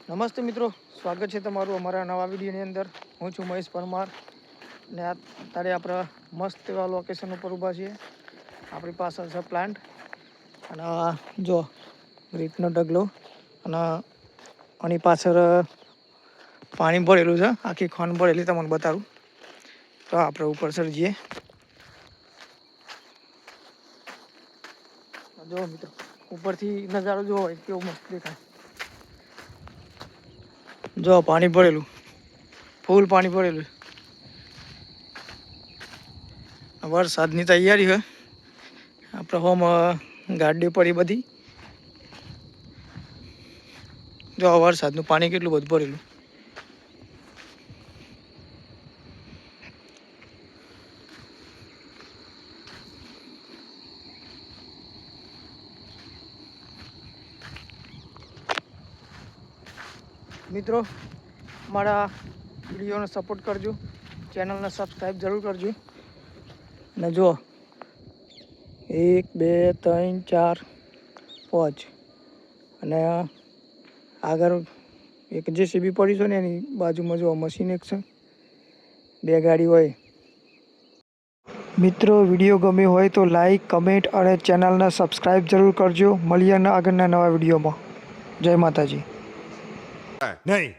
નમસ્તે મિત્રો, સ્વાગત છે તમારું અમારા નવા વિડીયોની અંદર. હું છું મહેશ પરમાર ને અત્યારે આપણે મસ્ત એવા લોકેશન ઉપર ઊભા છીએ. આપણી પાસે છે પ્લાન્ટ અને જો રીતનો ઢગલો અને આની પાછળ પાણી ભરેલું છે, આખી ખોન ભરેલી તમને બતાવું. તો આપણે ઉપર ચડી જો મિત્રો, ઉપરથી નજારો જોવો હોય કેવો મસ્ત દેખાય. જો પાણી ભરેલું, ફૂલ પાણી ભરેલું. વરસાદની તૈયારી હોય. આપણે હોમ ગાડી પડી બધી. જો વરસાદનું પાણી કેટલું બધું ભરેલું. મિત્રો, મારા વિડીયોને સપોર્ટ કરજો, ચેનલને સબસ્ક્રાઈબ જરૂર કરજો. ને જો 1 2 3 4 5 અને આગળ એક જેસીબી પડી છે ને એની બાજુમાં જો મશીન એક છે, 2 ગાડી હોય. મિત્રો, વિડીયો ગમ્યો હોય તો લાઈક, કમેન્ટ અને ચેનલને સબસ્ક્રાઈબ જરૂર કરજો. મળીએ આગળના નવા વિડીયોમાં. જય માતાજી. નહીં